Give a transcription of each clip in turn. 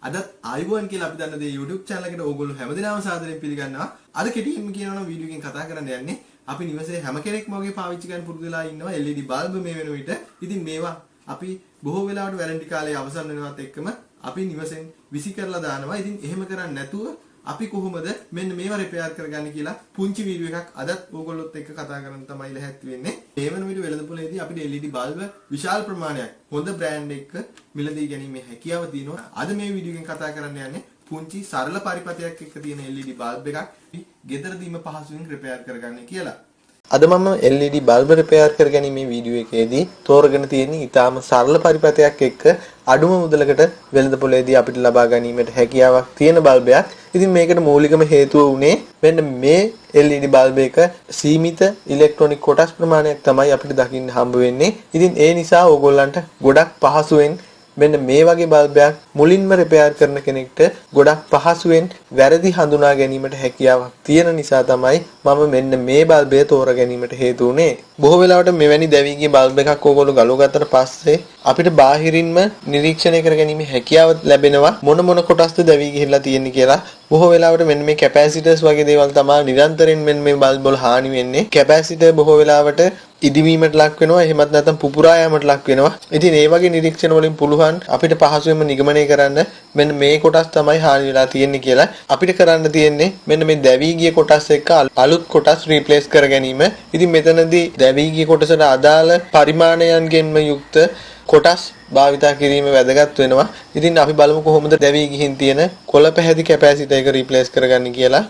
අද ආයුබෝවන් කියලා අපි දන්න දේ YouTube channel එකට ඕගොල්ලෝ හැමදෙනාම සාදරයෙන් පිළිගන්නවා. අද කෙටියෙන්ම කියනවා නම් වීඩියෝ එකෙන් කතා කරන්න යන්නේ අපි නිවසේ හැම කෙනෙක්ම වගේ පාවිච්චි කරන්න පුරුදු වෙලා ඉන්නවා LED බල්බ් මේ වෙන විට. ඉතින් මේවා අපි බොහෝ වෙලාවට වැරන්ටි කාලේ අවසන් වෙනවත් එක්කම අපි නිවසෙන් විසි කරලා දානවා. ඉතින් එහෙම කරන්නේ නැතුව අපි කොහොමද මෙන්න මේවා රිපෙයාර් කරගන්නේ කියලා පුංචි වීඩියෝ එකක් අදත් ඕගොල්ලොත් එක්ක කතා කරන්න තමයි ලැහැත්ති වෙන්නේ. මේ වෙන විට වෙළඳපොලේදී අපිට LED බල්බ් විශාල ප්‍රමාණයක් හොඳ බ්‍රෑන්ඩ් එකක මිලදී ගැනීමේ හැකියාව තියෙනවා. අද මේ වීඩියෝ එකෙන් කතා කරන්න යන්නේ පුංචි සරල පරිපතයක් එක්ක තියෙන LED බල්බ් එකක් ගෙදරදීම පහසුවෙන් රිපෙයාර් කරගන්න කියලා. අද මම LED බල්බ් රිපෙයාර් කරගැනීමේ වීඩියෝ එකේදී තෝරගෙන තියෙන ඉතාම සරල පරිපතයක් එක්ක අඩුම මුදලකට වෙළඳපොලේදී අපිට ලබා ගැනීමට හැකියාවක් තියෙන බල්බයක්. ඉතින් මේකට මූලිකම හේතුව උනේ මෙන්න මේ LED බල්බ් එක සීමිත ඉලෙක්ට්‍රොනික කොටස් ප්‍රමාණයක් තමයි අපිට දකින්න හම්බ වෙන්නේ. ඉතින් ඒ නිසා ඕගොල්ලන්ට ගොඩක් පහසුවෙන් මෙන්න මේ වගේ බල්බයක් මුලින්ම රිපෙයාර් කරන කෙනෙක්ට ගොඩක් පහසුවෙන් වැරදි හඳුනා ගැනීමට හැකියාවක් තියෙන නිසා තමයි මම මෙන්න මේ බල්බය තෝරා ගැනීමට හේතු වුනේ. බොහෝ වෙලාවට මෙවැනි දැවී ගිය බල්බ් එකක් ඕගොල්ලෝ ගලවගත්තට පස්සේ අපිට බාහිරින්ම නිරීක්ෂණය කරගැනීමේ හැකියාව ලැබෙනවා මොන කොටස්ද දැවී ගිහිල්ලා තියෙන්නේ කියලා. බොහෝ වෙලාවට මෙන්න මේ කැපැසිටර්ස් වගේ දේවල් තමයි නිරන්තරයෙන් මෙන්න මේ බල්බ් වල හානි වෙන්නේ. කැපැසිටර් බොහෝ වෙලාවට ඉදිවීමට ලක් වෙනවා, එහෙමත් නැත්නම් පුපුරා යාමට ලක් වෙනවා. ඉතින් ඒ වගේ නිරීක්ෂණ වලින් පුළුවන් අපිට පහසුවෙන්ම නිගමනය කරන්න මෙන්න මේ කොටස් තමයි හානි වෙලා තියෙන්නේ කියලා. අපිට කරන්න තියෙන්නේ මෙන්න මේ දැවී ගිය කොටස් එක්ක අලුත් කොටස් රීප්ලේස් කර ගැනීම. ඉතින් මෙතනදී දැවී ගිය කොටසට අදාළ පරිමාණයන්ගෙන්ම යුක්ත කොටස් භාවිතා කිරීම වැදගත් වෙනවා. ඉතින් අපි බලමු කොහොමද දැවී ගිහින් තියෙන කොළ පැහැති කැපැසිටර් එක රීප්ලේස් කරගන්නේ කියලා.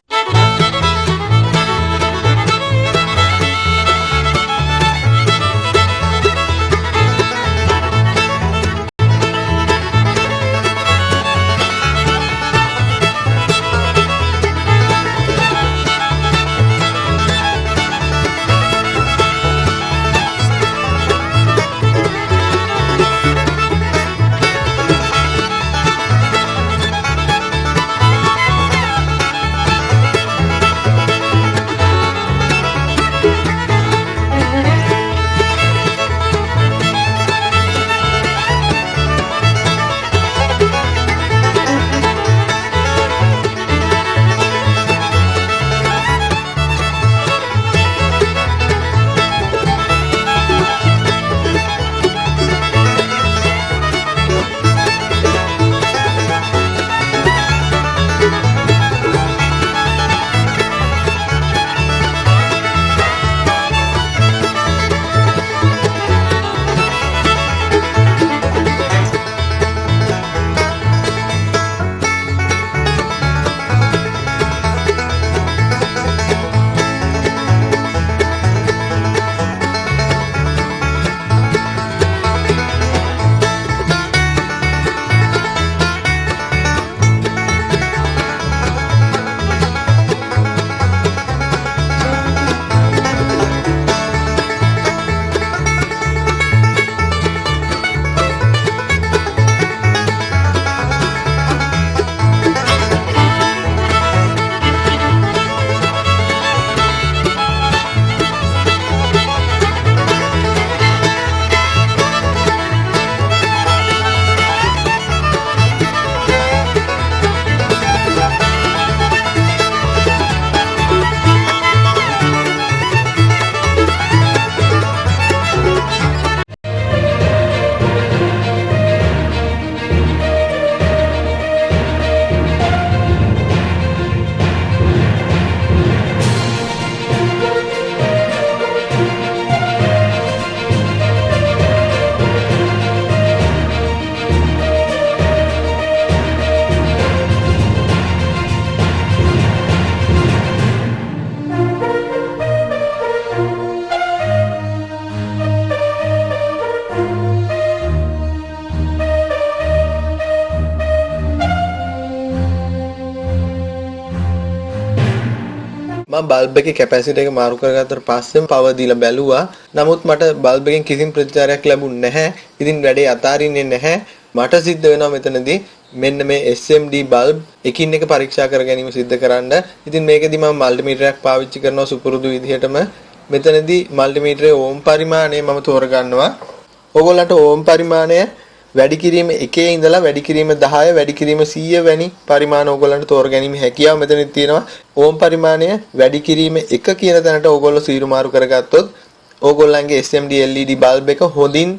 මම බල්බ් එකේ කැපැසිටර් එක මාරු කරගත්තට පස්සේ පවර් දීලා බැලුවා. නමුත් මට බල්බ් එකෙන් කිසිම ප්‍රතිචාරයක් ලැබුණේ නැහැ. ඉතින් වැඩේ අතාරින්නේ නැහැ. මට සිද්ධ වෙනවා මෙතනදී මෙන්න මේ SMD බල්බ් එකින් එක පරීක්ෂා කර ගැනීම සිද්ධ කරන්න. ඉතින් මේකෙදි මම මල්ටිමීටරයක් පාවිච්චි කරනවා සුපුරුදු විදිහටම. මෙතනදී මල්ටිමීටරේ ඕම් පරිමාණය මම තෝරගන්නවා. ඕගොල්ලන්ට ඕම් පරිමාණය වැඩි කිරීම 1 ඉඳලා වැඩි කිරීම 10 වැඩි කිරීම 100 වැනි පරිමාණ ඕගොල්ලන්ට තෝරගැනීමේ හැකියාව මෙතනදි තියෙනවා. ඕම් පරිමාණය වැඩි කිරීම 1 කියන තැනට ඕගොල්ලෝ සීරු මාරු කරගත්තොත් ඕගොල්ලන්ගේ SMD LED බල්බ් එක හොඳින්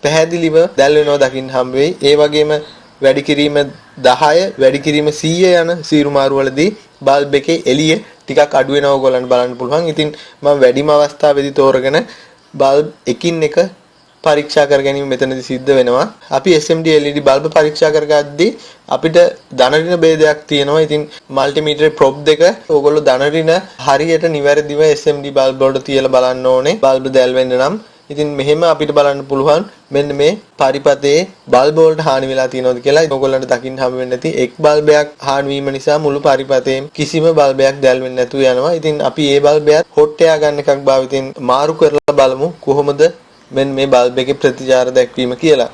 පැහැදිලිව දැල් වෙනවා දකින්න හම්බ වෙයි. ඒ වගේම වැඩි කිරීම 10 වැඩි කිරීම 100 යන සීරු මාරු වලදී බල්බ් එකේ එළිය ටිකක් අඩු වෙනවා ඕගොල්ලන්ට බලන්න පුළුවන්. ඉතින් මම වැඩිම අවස්ථාවේදී තෝරගෙන බල්බ් එකින් එක පරීක්ෂා කර ගැනීම මෙතනදී සිද්ධ වෙනවා. අපි SMD LED බල්බ් පරීක්ෂා කරගද්දී අපිට ධනරින ભેදයක් තියෙනවා. ඉතින් මල්ටිමීටර් ප්‍රොබ් දෙක ඕගොල්ලෝ ධනරින හරියට නිවැරදිව SMD බල්බ් වලට තියලා බලන්න ඕනේ. බල්බ් දැල් වෙන්න නම්. ඉතින් මෙහෙම අපිට බලන්න පුළුවන් මෙන්න මේ පරිපතේ බල්බ් වලට හානි වෙලා තියෙනවද කියලා. ඕගොල්ලන්ට දකින්න හම්බ වෙන්නේ නැති එක් බල්බයක් හානි වීම නිසා මුළු පරිපතේම කිසිම බල්බයක් දැල් වෙන්නේ නැතුව යනවා. ඉතින් අපි මේ බල්බයත් හොට් එයා ගන්න එකක් භාවිතෙන් මාරු කරලා බලමු කොහොමද මෙන්න මේ බල්බ් එකේ ප්‍රතිචාර දැක්වීම කියලා.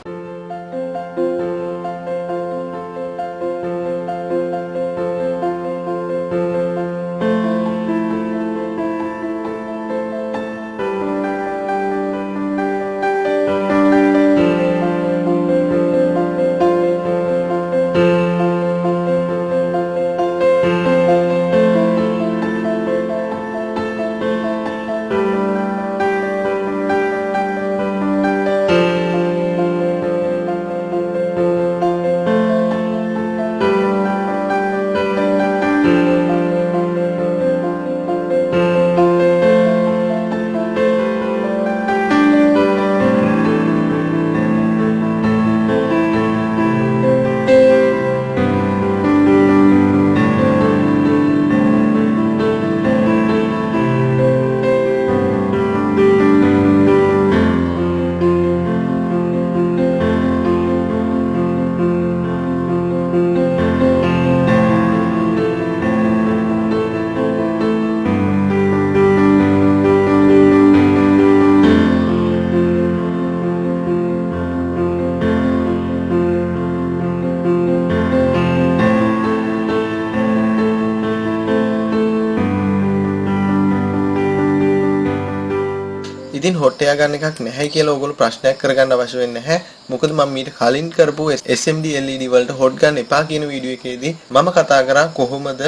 ඉතින් හොට් එයා ගන්න එකක් නැහැ කියලා ඕගොල්ලෝ ප්‍රශ්නයක් කරගන්න අවශ්‍ය වෙන්නේ නැහැ. මොකද මම මීට කලින් කරපු SMD LED වලට හොට් ගන්න එපා කියන වීඩියෝ එකේදී මම කතා කරා කොහොමද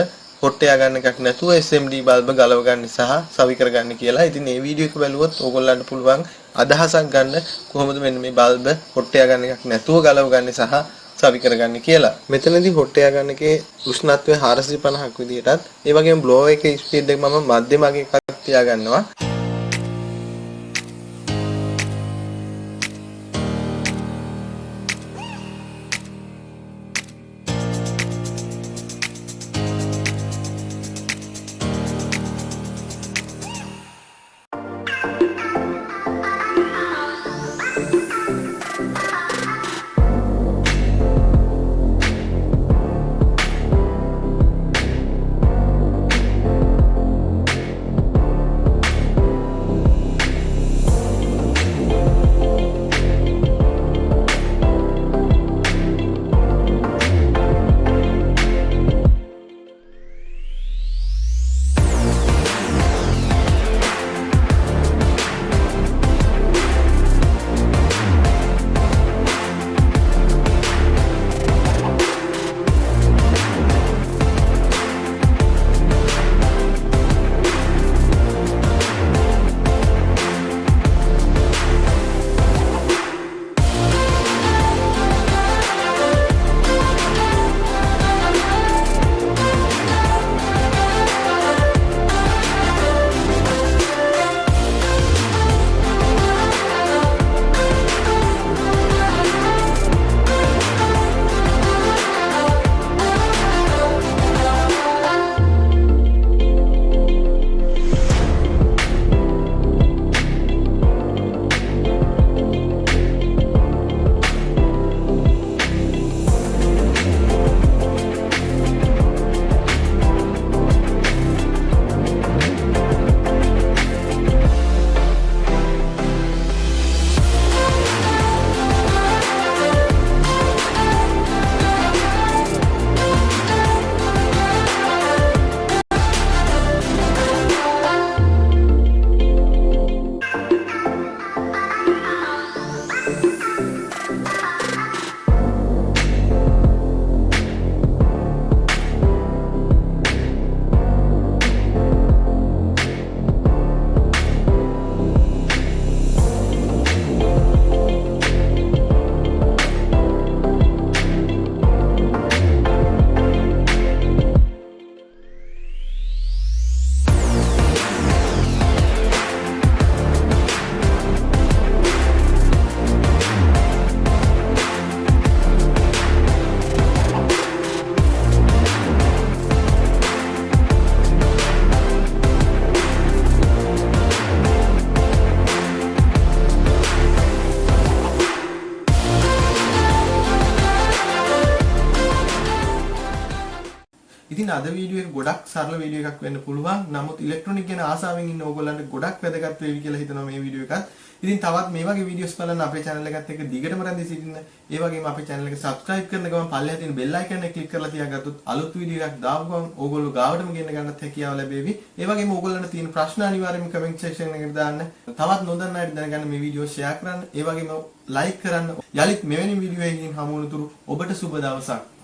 හොට් එයා ගන්න එකක් නැතුව SMD බල්බ ගලව ගන්න සහ සවි කරගන්න කියලා. ඉතින් මේ වීඩියෝ එක බලුවොත් ඕගොල්ලන්ට පුළුවන් අදහසක් ගන්න කොහොමද මෙන්න මේ බල්බ හොට් එයා ගන්න එකක් නැතුව ගලව ගන්න සහ සවි කරගන්න කියලා. මෙතනදී හොට් එයා ගන්න එකේ උෂ්ණත්වය 450ක් විදියටත් ඒ වගේම බ්ලෝ එකේ ස්පීඩ් එක මම මධ්‍යමගේ එකක් තියා ගන්නවා. ඉතින් අද වීඩියෝ එක ගොඩක් සරල වීඩියෝ එකක් වෙන්න පුළුවන්. නමුත් ඉලෙක්ට්‍රොනික ගැන ආසාවෙන් ඉන්න ඕගොල්ලන්ට ගොඩක් වැදගත් වෙයි කියලා හිතනවා මේ වීඩියෝ එකත්. ඉතින් තවත් මේ වගේ වීඩියෝස් බලන්න අපේ channel එකත් එක්ක දිගටම රැඳී සිටින්න. ඒ වගේම අපේ channel එක subscribe කරන ගමන් පල්ලෙහා තියෙන bell icon එක click කරලා තියාගත්තොත් අලුත් වීඩියෝ එකක් දාපු ගමන් ඕගොල්ලෝ ගාවටම ගෙන්න ගන්නත් හැකියාව ලැබෙවි. ඒ වගේම ඕගොල්ලන්ට තියෙන ප්‍රශ්න අනිවාර්යයෙන්ම comment section එකට දාන්න. තවත් නොදන්න අයට දැනගන්න මේ වීඩියෝ share කරන්න. ඒ වගේම like කරන්න. යලිත් මෙවැනි වීඩියෝ එකකින් හමු වුණතුරු ඔබට සුබ දවසක්.